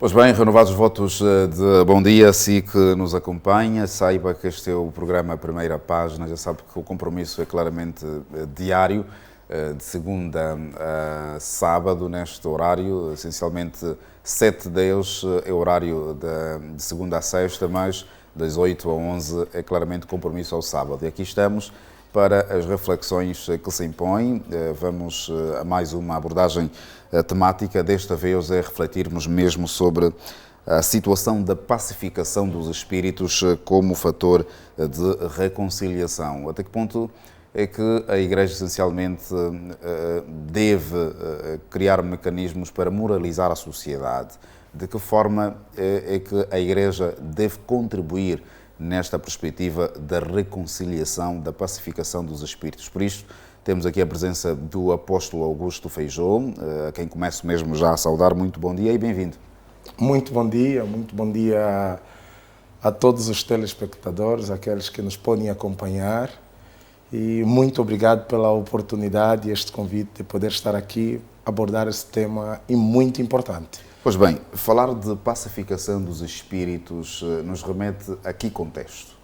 Pois bem, renovados os votos de bom dia, si que nos acompanha, saiba que este é o programa Primeira Página, já sabe que o compromisso é claramente diário, de segunda a sábado, neste horário, essencialmente 7 deles é horário de segunda a sexta, mas das 8 a 11 é claramente compromisso ao sábado. E aqui estamos para as reflexões que se impõem. Vamos a mais uma abordagem temática. Desta vez é refletirmos mesmo sobre a situação da pacificação dos espíritos como fator de reconciliação. Até que ponto é que a Igreja essencialmente deve criar mecanismos para moralizar a sociedade? De que forma é que a Igreja deve contribuir nesta perspectiva da reconciliação, da pacificação dos espíritos? Por isto, temos aqui a presença do apóstolo Augusto Feijó, a quem começo mesmo já a saudar. Muito bom dia e bem-vindo. Muito bom dia a todos os telespectadores, aqueles que nos podem acompanhar. E muito obrigado pela oportunidade e este convite de poder estar aqui, abordar esse tema muito importante. Pois bem, falar de pacificação dos espíritos nos remete a que contexto?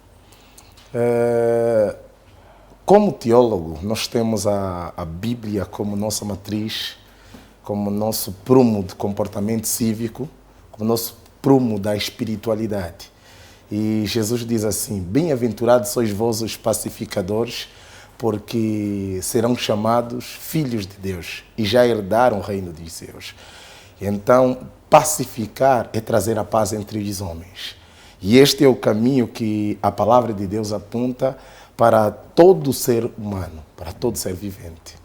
Como teólogo, nós temos a Bíblia como nossa matriz, como nosso prumo de comportamento cívico, como nosso prumo da espiritualidade. E Jesus diz assim: bem-aventurados sois vós os pacificadores, porque serão chamados filhos de Deus e já herdaram o reino dos céus. Então, pacificar é trazer a paz entre os homens. E este é o caminho que a palavra de Deus aponta para todo ser humano, para todo ser vivente.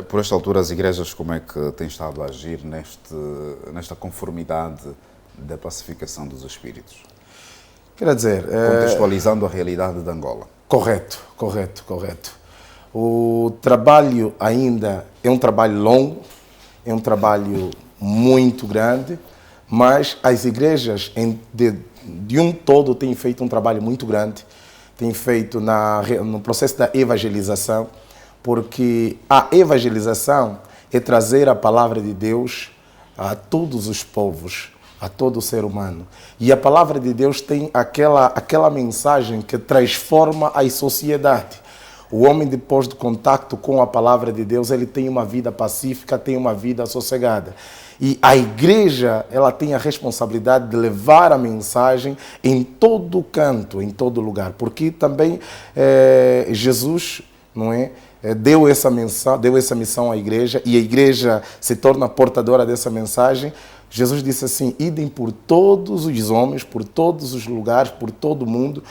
Por esta altura, as igrejas como é que têm estado a agir nesta conformidade da pacificação dos espíritos? Quer dizer... Contextualizando a realidade de Angola. Correto. O trabalho ainda é um trabalho longo, é um trabalho muito grande, mas as igrejas de um todo têm feito um trabalho muito grande, têm feito no processo da evangelização, porque a evangelização é trazer a palavra de Deus a todos os povos, a todo ser humano. E a palavra de Deus tem aquela mensagem que transforma a sociedade. O homem, depois do contato com a palavra de Deus, ele tem uma vida pacífica, tem uma vida sossegada. E a igreja, ela tem a responsabilidade de levar a mensagem em todo canto, em todo lugar. Porque também Jesus, não é, deu essa missão à igreja, e a igreja se torna portadora dessa mensagem. Jesus disse assim: idem por todos os homens, por todos os lugares, por todo o mundo,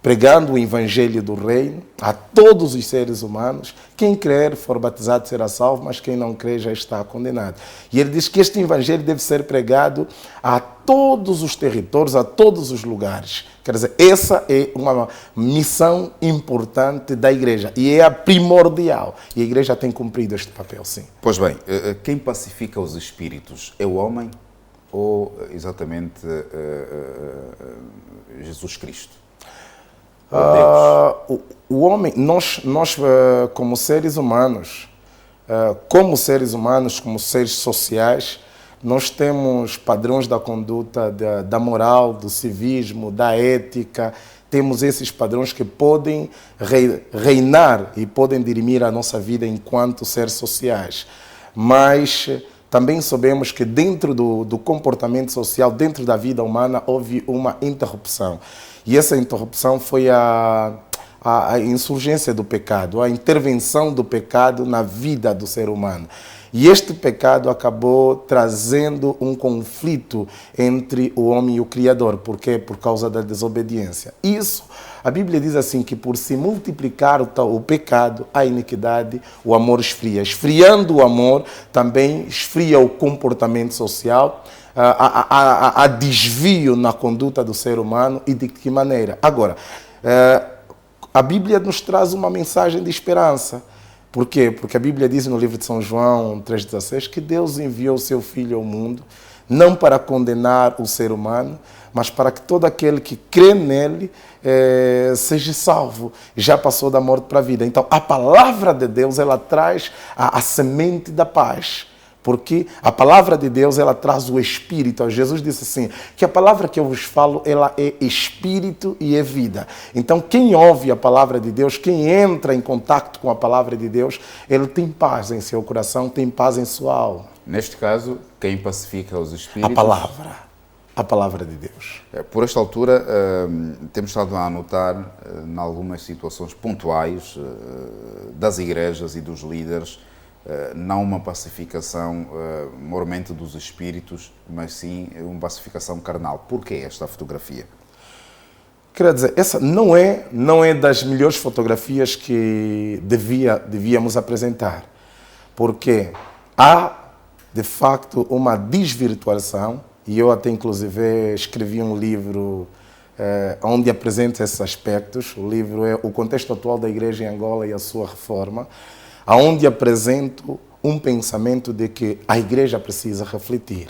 pregando o evangelho do reino a todos os seres humanos. Quem crer, for batizado, será salvo, mas quem não crer já está condenado. E ele diz que este evangelho deve ser pregado a todos os territórios, a todos os lugares. Quer dizer, essa é uma missão importante da igreja e é a primordial. E a igreja tem cumprido este papel, sim. Pois bem, quem pacifica os espíritos é o homem ou exatamente Jesus Cristo? O homem, nós como seres humanos, como seres sociais, nós temos padrões da conduta, da moral, do civismo, da ética. Temos esses padrões que podem reinar e podem dirimir a nossa vida enquanto seres sociais. Mas também sabemos que dentro do comportamento social, dentro da vida humana, houve uma interrupção. E essa interrupção foi a insurgência do pecado, a intervenção do pecado na vida do ser humano. E este pecado acabou trazendo um conflito entre o homem e o Criador. Por quê? Por causa da desobediência. Isso, a Bíblia diz assim, que por se multiplicar o pecado, a iniquidade, o amor esfria. Esfriando o amor, também esfria o comportamento social, há desvio na conduta do ser humano. E de que maneira? Agora, a Bíblia nos traz uma mensagem de esperança. Por quê? Porque a Bíblia diz no livro de São João 3,16 que Deus enviou o seu Filho ao mundo, não para condenar o ser humano, mas para que todo aquele que crê nele seja salvo. Já passou da morte para a vida. Então, a palavra de Deus, ela traz a semente da paz. Porque a palavra de Deus, ela traz o Espírito. Jesus disse assim, que a palavra que eu vos falo, ela é Espírito e é vida. Então, quem ouve a palavra de Deus, quem entra em contato com a palavra de Deus, ele tem paz em seu coração, tem paz em sua alma. Neste caso, quem pacifica os espíritos? A palavra de Deus. Por esta altura, temos estado a anotar, em algumas situações pontuais das igrejas e dos líderes, não uma pacificação mormente dos espíritos, mas sim uma pacificação carnal. Por que esta fotografia? Quer dizer, essa não é das melhores fotografias que devíamos apresentar, porque há, de facto, uma desvirtuação, e eu até, inclusive, escrevi um livro onde apresento esses aspectos. O livro é O Contexto Atual da Igreja em Angola e a Sua Reforma, onde apresento um pensamento de que a igreja precisa refletir.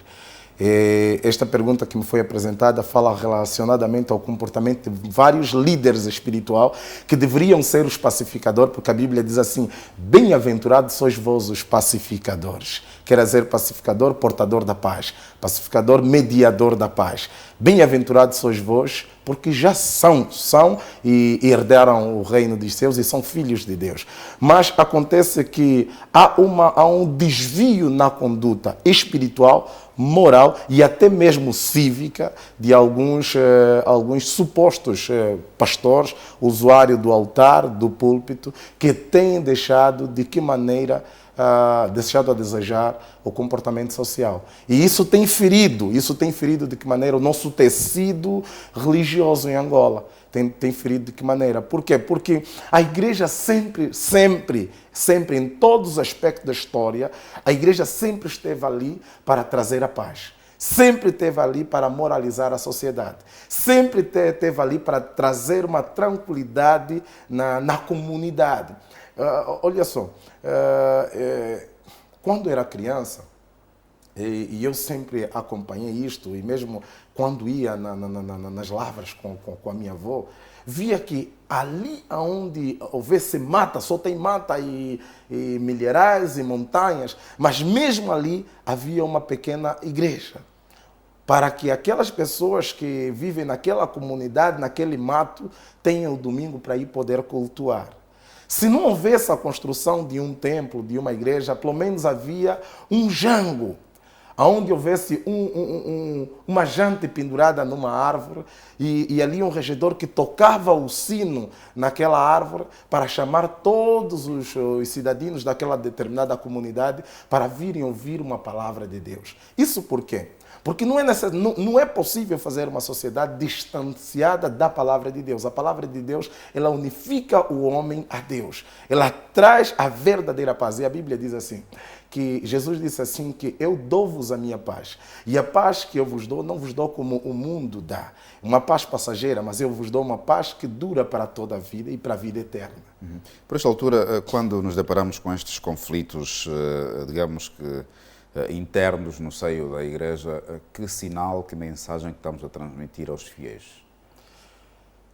Esta pergunta que me foi apresentada fala relacionadamente ao comportamento de vários líderes espirituais que deveriam ser os pacificadores, porque a Bíblia diz assim, bem-aventurados sois vós os pacificadores. Quer dizer, pacificador, portador da paz. Pacificador, mediador da paz. Bem-aventurados sois vós, porque já são e herdaram o reino dos céus e são filhos de Deus. Mas acontece que há um desvio na conduta espiritual, moral e até mesmo cívica de alguns supostos pastores, usuários do altar, do púlpito, que têm deixado deixado a desejar o comportamento social. E isso tem ferido de que maneira o nosso tecido religioso em Angola. Tem ferido de que maneira? Por quê? Porque a igreja sempre, em todos os aspectos da história, a igreja sempre esteve ali para trazer a paz. Sempre esteve ali para moralizar a sociedade. Sempre esteve ali para trazer uma tranquilidade na comunidade. Olha só, quando era criança, e eu sempre acompanhei isto, e mesmo quando ia nas lavras com a minha avó, via que ali onde houvesse mata, só tem mata e milharais e montanhas, mas mesmo ali havia uma pequena igreja, para que aquelas pessoas que vivem naquela comunidade, naquele mato, tenham o domingo para ir poder cultuar. Se não houvesse a construção de um templo, de uma igreja, pelo menos havia um jango, onde houvesse uma jante pendurada numa árvore e ali um regedor que tocava o sino naquela árvore para chamar todos os cidadãos daquela determinada comunidade para virem ouvir uma palavra de Deus. Isso por quê? Porque não é possível fazer uma sociedade distanciada da palavra de Deus. A palavra de Deus, ela unifica o homem a Deus. Ela traz a verdadeira paz. E a Bíblia diz assim, que Jesus disse assim, que eu dou-vos a minha paz. E a paz que eu vos dou, não vos dou como o mundo dá. Uma paz passageira, mas eu vos dou uma paz que dura para toda a vida e para a vida eterna. Por esta altura, quando nos deparamos com estes conflitos, digamos que internos no seio da Igreja, que sinal, que mensagem que estamos a transmitir aos fiéis?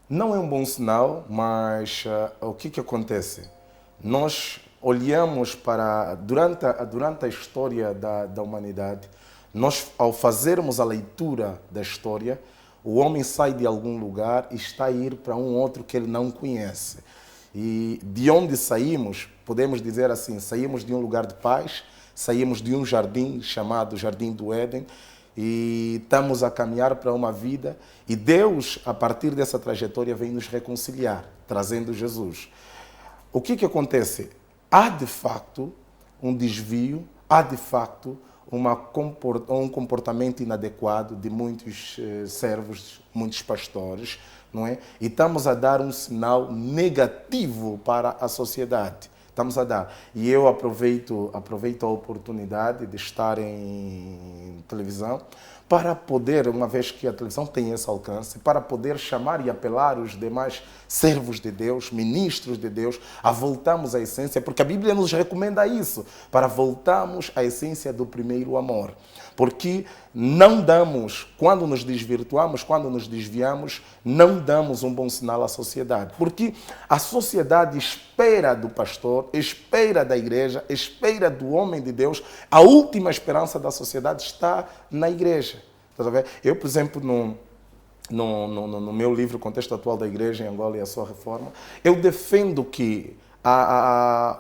Não é um bom sinal, mas o que acontece? Nós olhamos para, durante a história da humanidade, nós, ao fazermos a leitura da história, o homem sai de algum lugar e está a ir para um outro que ele não conhece. E de onde saímos, podemos dizer assim, saímos de um lugar de paz, saímos de um jardim chamado Jardim do Éden e estamos a caminhar para uma vida e Deus, a partir dessa trajetória, vem nos reconciliar, trazendo Jesus. O que acontece? Há, de facto, um desvio, há, de facto, um comportamento inadequado de muitos servos, muitos pastores, não é? E estamos a dar um sinal negativo para a sociedade. Estamos a dar. E eu aproveito a oportunidade de estar em televisão para poder, uma vez que a televisão tem esse alcance, para poder chamar e apelar os demais servos de Deus, ministros de Deus, a voltarmos à essência, porque a Bíblia nos recomenda isso, para voltarmos à essência do primeiro amor. Porque não damos, quando nos desvirtuamos, quando nos desviamos, não damos um bom sinal à sociedade. Porque a sociedade espera do pastor, espera da igreja, espera do homem de Deus. A última esperança da sociedade está na igreja. Tá vendo? Eu, por exemplo, no meu livro Contexto Atual da Igreja em Angola e a Sua Reforma, eu defendo que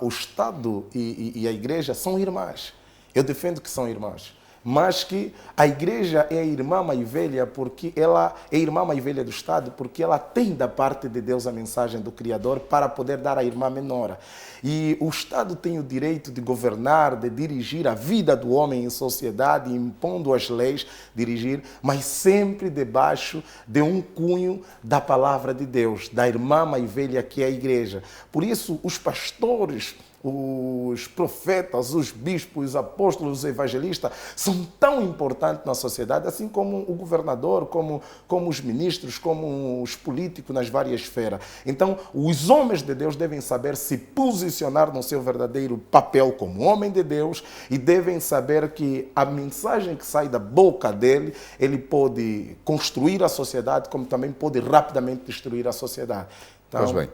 o Estado e a igreja são irmãs. Eu defendo que são irmãs. Mas que a igreja é a irmã mais velha porque ela é a irmã mais velha do Estado, porque ela tem da parte de Deus a mensagem do Criador para poder dar à irmã menor. E o Estado tem o direito de governar, de dirigir a vida do homem em sociedade, impondo as leis, dirigir, mas sempre debaixo de um cunho da palavra de Deus, da irmã mais velha que é a igreja. Por isso, os pastores, os profetas, os bispos, os apóstolos, os evangelistas são tão importantes na sociedade, assim como o governador, como os ministros, como os políticos nas várias esferas. Então, os homens de Deus devem saber se posicionar no seu verdadeiro papel como homem de Deus e devem saber que a mensagem que sai da boca dele, ele pode construir a sociedade, como também pode rapidamente destruir a sociedade. Então, pois bem.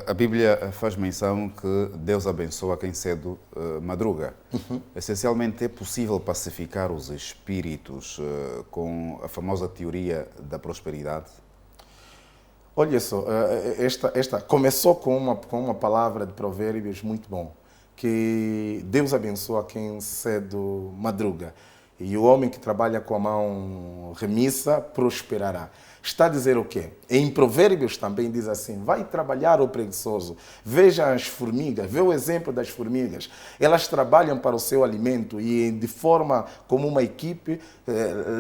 A Bíblia faz menção que Deus abençoa quem cedo madruga. Essencialmente, é possível pacificar os espíritos com a famosa teoria da prosperidade? Olha só, esta começou com uma palavra de Provérbios muito bom, que Deus abençoa quem cedo madruga. E o homem que trabalha com a mão remissa prosperará. Está a dizer o quê? Em Provérbios também diz assim, vai trabalhar o preguiçoso. Veja as formigas, vê o exemplo das formigas. Elas trabalham para o seu alimento e de forma como uma equipe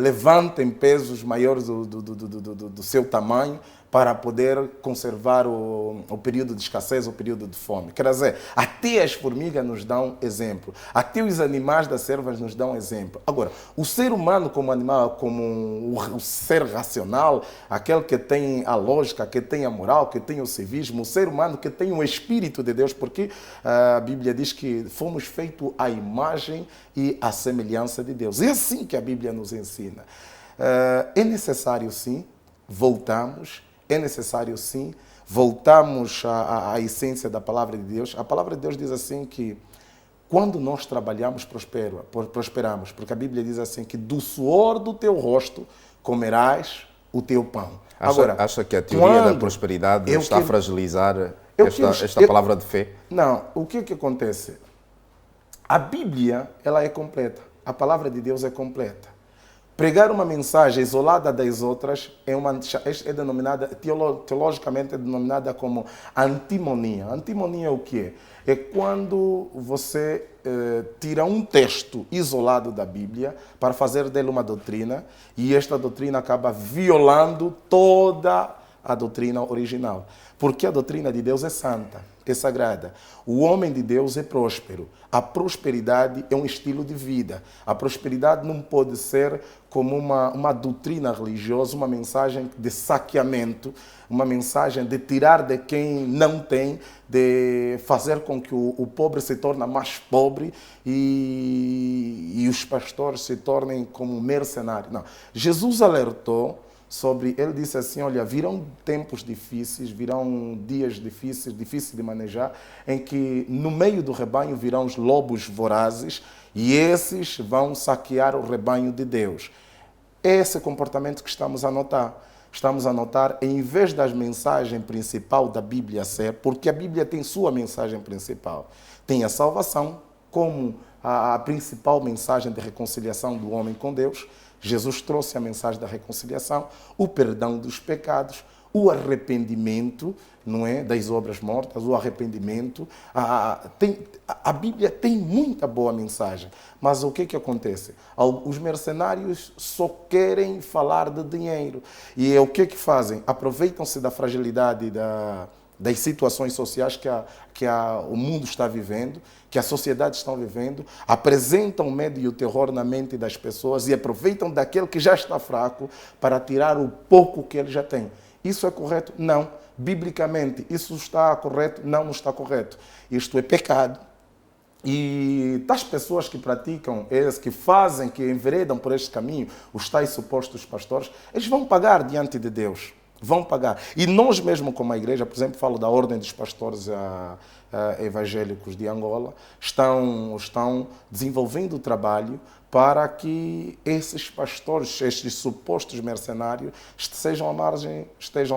levantem pesos maiores do seu tamanho para poder conservar o período de escassez, o período de fome. Quer dizer, até as formigas nos dão exemplo. Até os animais das selvas nos dão exemplo. Agora, o ser humano como animal, como o ser racional, aquele que tem a lógica, que tem a moral, que tem o civismo, o ser humano que tem o Espírito de Deus, porque a Bíblia diz que fomos feitos à imagem e à semelhança de Deus. É assim que a Bíblia nos ensina. É necessário, sim, voltarmos. É necessário, sim, voltarmos à essência da palavra de Deus. A palavra de Deus diz assim que quando nós trabalhamos, prosperamos. Porque a Bíblia diz assim que do suor do teu rosto comerás o teu pão. Acha que a teoria da prosperidade está a fragilizar esta palavra de fé? Não. O que acontece? A Bíblia ela é completa. A palavra de Deus é completa. Pregar uma mensagem isolada das outras é denominada, teologicamente é denominada como antimonia. Antimonia é o quê? É quando você tira um texto isolado da Bíblia para fazer dele uma doutrina e esta doutrina acaba violando toda a doutrina original. Porque a doutrina de Deus é santa, é sagrada. O homem de Deus é próspero. A prosperidade é um estilo de vida. A prosperidade não pode ser como uma doutrina religiosa, uma mensagem de saqueamento, uma mensagem de tirar de quem não tem, de fazer com que o pobre se torne mais pobre e os pastores se tornem como mercenários. Não. Jesus alertou ele disse assim, olha, virão tempos difíceis, virão dias difíceis de manejar, em que no meio do rebanho virão os lobos vorazes e esses vão saquear o rebanho de Deus. É esse comportamento que estamos a notar. Estamos a notar, em vez da mensagem principal da Bíblia ser, porque a Bíblia tem sua mensagem principal, tem a salvação como a principal mensagem de reconciliação do homem com Deus. Jesus trouxe a mensagem da reconciliação, o perdão dos pecados, o arrependimento, não é, das obras mortas, o arrependimento. A Bíblia tem muita boa mensagem, mas o que acontece? Os mercenários só querem falar de dinheiro. E o que fazem? Aproveitam-se da fragilidade das situações sociais que o mundo está vivendo, que a sociedade está vivendo, apresentam o medo e o terror na mente das pessoas e aproveitam daquele que já está fraco para tirar o pouco que ele já tem. Isso é correto? Não. Biblicamente, isso está correto? Não, não está correto. Isto é pecado. E das pessoas que praticam, que fazem, que enveredam por este caminho, os tais supostos pastores, eles vão pagar diante de Deus. Vão pagar. E nós mesmo como a igreja, por exemplo, falo da Ordem dos Pastores Evangélicos de Angola, estão desenvolvendo o trabalho para que esses pastores, estes supostos mercenários, estejam à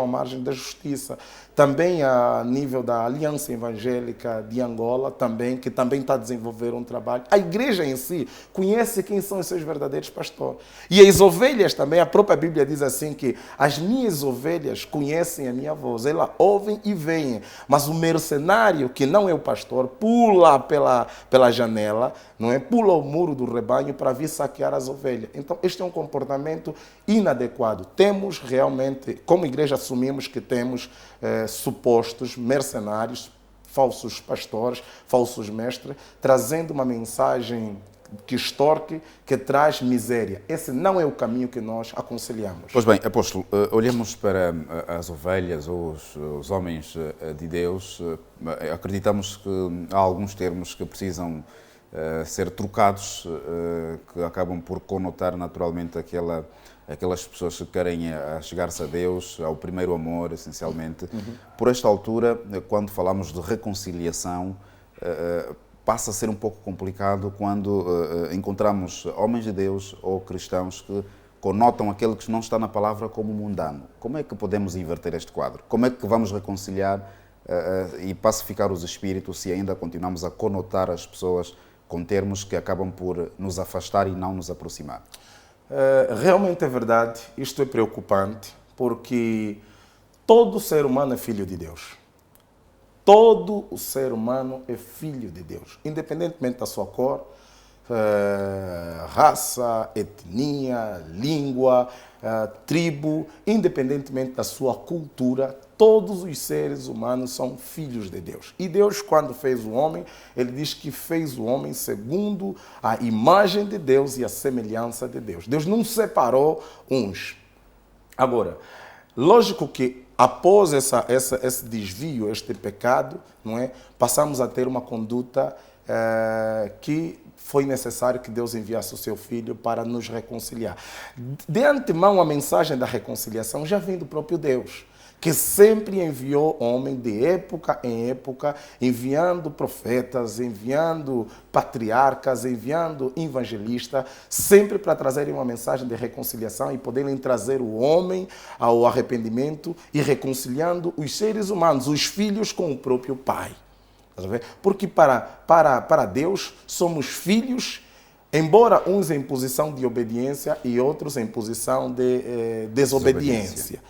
margem da justiça. Também a nível da Aliança Evangélica de Angola, que também está a desenvolver um trabalho. A igreja em si conhece quem são os seus verdadeiros pastores. E as ovelhas também, a própria Bíblia diz assim que as minhas ovelhas conhecem a minha voz, elas ouvem e veem. Mas o mercenário, que não é o pastor, pula pela janela, não é? Pula o muro do rebanho para vir saquear as ovelhas. Então, este é um comportamento inadequado. Temos realmente, como igreja, assumimos que temos supostos mercenários, falsos pastores, falsos mestres, trazendo uma mensagem que extorque, que traz miséria. Esse não é o caminho que nós aconselhamos. Pois bem, apóstolo, olhamos para as ovelhas ou os homens de Deus, acreditamos que há alguns termos que precisam ser trocados, que acabam por conotar naturalmente aquelas pessoas que querem chegar-se a Deus, ao primeiro amor, essencialmente. Por esta altura, quando falamos de reconciliação, passa a ser um pouco complicado quando encontramos homens de Deus ou cristãos que conotam aquele que não está na palavra como mundano. Como é que podemos inverter este quadro? Como é que vamos reconciliar e pacificar os espíritos se ainda continuamos a conotar as pessoas com termos que acabam por nos afastar e não nos aproximar? Realmente é verdade, isto é preocupante, porque todo ser humano é filho de Deus. Todo o ser humano é filho de Deus, independentemente da sua cor, raça, etnia, língua, tribo, independentemente da sua cultura, todos os seres humanos são filhos de Deus. E Deus, quando fez o homem, ele diz que fez o homem segundo a imagem de Deus e a semelhança de Deus. Deus não separou uns. Agora, lógico que após esse desvio, este pecado, não é, passamos a ter uma conduta que foi necessário que Deus enviasse o seu Filho para nos reconciliar. De antemão, a mensagem da reconciliação já vem do próprio Deus, que sempre enviou homem de época em época, enviando profetas, enviando patriarcas, enviando evangelistas, sempre para trazerem uma mensagem de reconciliação e poderem trazer o homem ao arrependimento e reconciliando os seres humanos, os filhos com o próprio Pai. Porque para Deus somos filhos, embora uns em posição de obediência e outros em posição de desobediência.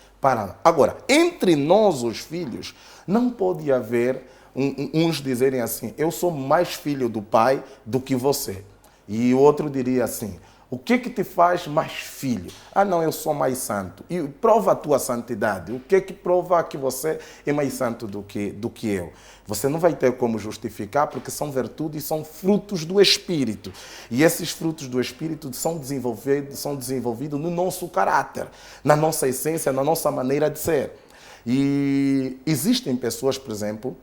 Agora, entre nós, os filhos, não pode haver uns dizerem assim, eu sou mais filho do pai do que você. E o outro diria assim, o que te faz mais filho? Ah, não, eu sou mais santo. E prova a tua santidade. O que prova que você é mais santo do que eu? Você não vai ter como justificar, porque são virtudes e são frutos do Espírito. E esses frutos do Espírito são desenvolvidos no nosso caráter, na nossa essência, na nossa maneira de ser. E existem pessoas, por exemplo,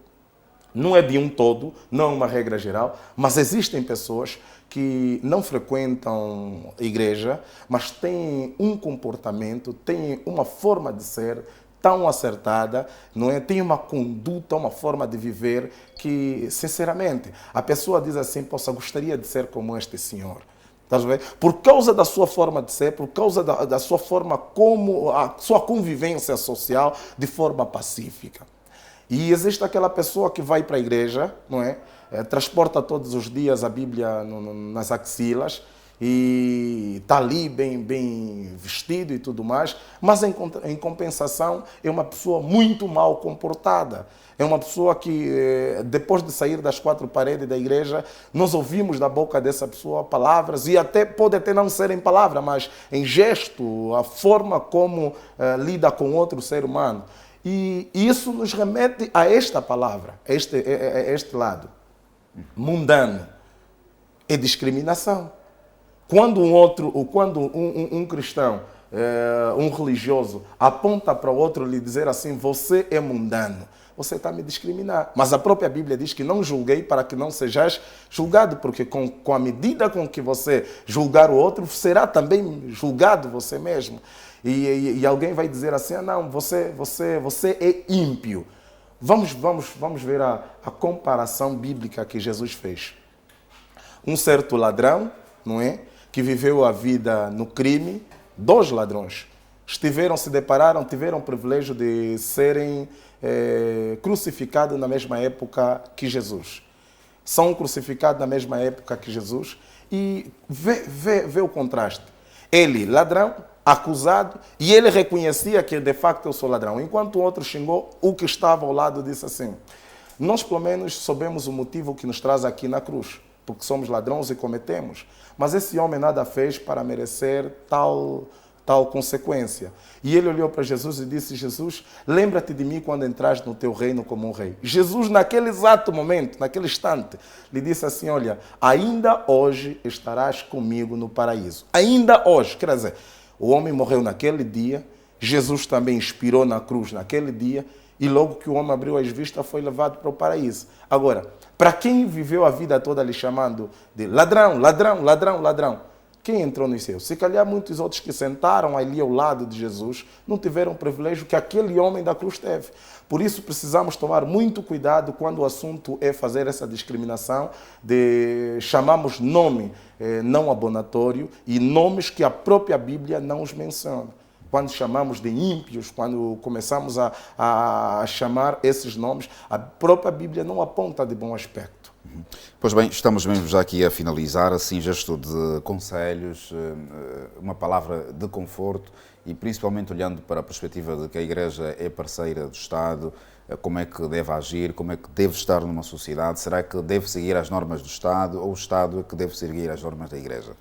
não é de um todo, não é uma regra geral, mas existem pessoas que não frequentam a igreja, mas têm um comportamento, têm uma forma de ser tão acertada, não é? Tem uma conduta, uma forma de viver que, sinceramente, a pessoa diz assim, poxa, gostaria de ser como este senhor. Por causa da sua forma de ser, por causa da sua forma como, a sua convivência social de forma pacífica. E existe aquela pessoa que vai para a igreja, não é? Transporta todos os dias a Bíblia nas axilas e está ali bem vestido e tudo mais, mas em compensação é uma pessoa muito mal comportada. É uma pessoa que, depois de sair das quatro paredes da igreja, nós ouvimos da boca dessa pessoa palavras, e pode até não ser em palavra, mas em gesto, a forma como lida com outro ser humano. E isso nos remete a esta palavra, a este lado. Mundano é discriminação. Quando um cristão, um religioso, aponta para o outro e lhe dizer assim, você é mundano, você está a me discriminar. Mas a própria Bíblia diz que não julguei para que não sejais julgado, porque com a medida com que você julgar o outro, será também julgado você mesmo. E alguém vai dizer assim, não, você é ímpio. Vamos ver a comparação bíblica que Jesus fez. Um certo ladrão, não é? Que viveu a vida no crime, 2 ladrões se depararam, tiveram o privilégio de serem crucificados na mesma época que Jesus. São crucificados na mesma época que Jesus e vê o contraste. Ele, ladrão, acusado, e ele reconhecia que de facto eu sou ladrão. Enquanto o outro xingou, o que estava ao lado disse assim, nós pelo menos sabemos o motivo que nos traz aqui na cruz, porque somos ladrões e cometemos. Mas esse homem nada fez para merecer tal consequência. E ele olhou para Jesus e disse, Jesus, lembra-te de mim quando entraste no teu reino como um rei. Jesus, naquele exato momento, naquele instante, lhe disse assim, olha, ainda hoje estarás comigo no paraíso. Ainda hoje, quer dizer, o homem morreu naquele dia, Jesus também expirou na cruz naquele dia, e logo que o homem abriu as vistas, foi levado para o paraíso. Agora, para quem viveu a vida toda lhe chamando de ladrão, ladrão, ladrão, ladrão, quem entrou nos céus? Se calhar muitos outros que sentaram ali ao lado de Jesus não tiveram o privilégio que aquele homem da cruz teve. Por isso precisamos tomar muito cuidado quando o assunto é fazer essa discriminação, de chamamos nome não abonatório e nomes que a própria Bíblia não os menciona. Quando chamamos de ímpios, quando começamos a chamar esses nomes, a própria Bíblia não aponta de bom aspecto. Pois bem, estamos mesmo já aqui a finalizar, assim, gesto de conselhos, uma palavra de conforto e principalmente olhando para a perspectiva de que a Igreja é parceira do Estado, como é que deve agir, como é que deve estar numa sociedade, será que deve seguir as normas do Estado ou o Estado é que deve seguir as normas da Igreja?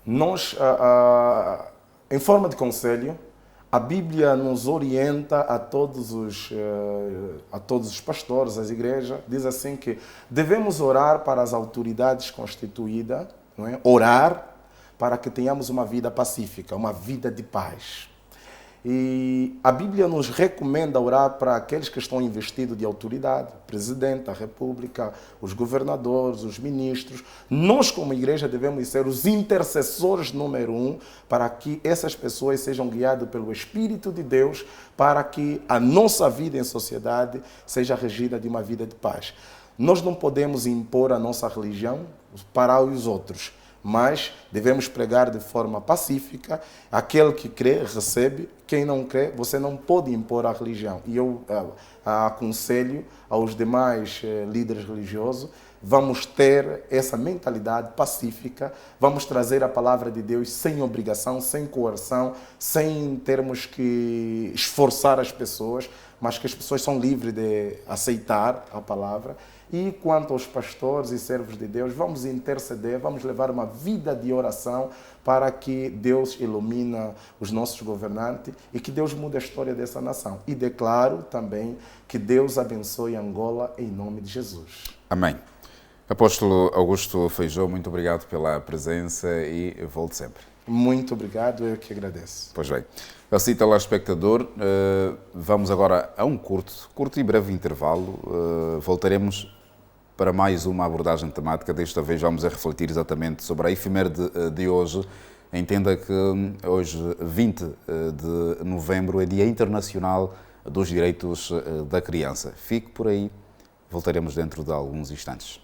Nós, em forma de conselho, a Bíblia nos orienta a todos os pastores, às igrejas, diz assim que devemos orar para as autoridades constituídas, não é? Orar para que tenhamos uma vida pacífica, uma vida de paz. E a Bíblia nos recomenda orar para aqueles que estão investidos de autoridade, o presidente da República, os governadores, os ministros. Nós, como igreja, devemos ser os intercessores número 1 para que essas pessoas sejam guiadas pelo Espírito de Deus, para que a nossa vida em sociedade seja regida de uma vida de paz. Nós não podemos impor a nossa religião para os outros, mas devemos pregar de forma pacífica. Aquele que crê, recebe. Quem não crê, você não pode impor a religião. E eu aconselho aos demais líderes religiosos, vamos ter essa mentalidade pacífica, vamos trazer a palavra de Deus sem obrigação, sem coerção, sem termos que esforçar as pessoas, mas que as pessoas são livres de aceitar a palavra. E quanto aos pastores e servos de Deus, vamos interceder, vamos levar uma vida de oração para que Deus ilumine os nossos governantes e que Deus mude a história dessa nação. E declaro também que Deus abençoe Angola em nome de Jesus. Amém. Apóstolo Augusto Feijó, muito obrigado pela presença e volte sempre. Muito obrigado, eu que agradeço. Pois bem. Assim, telespectador, vamos agora a um curto e breve intervalo. Voltaremos para mais uma abordagem temática. Desta vez vamos a refletir exatamente sobre a efeméride de hoje. Entenda que hoje, 20 de novembro, é Dia Internacional dos Direitos da Criança. Fique por aí, voltaremos dentro de alguns instantes.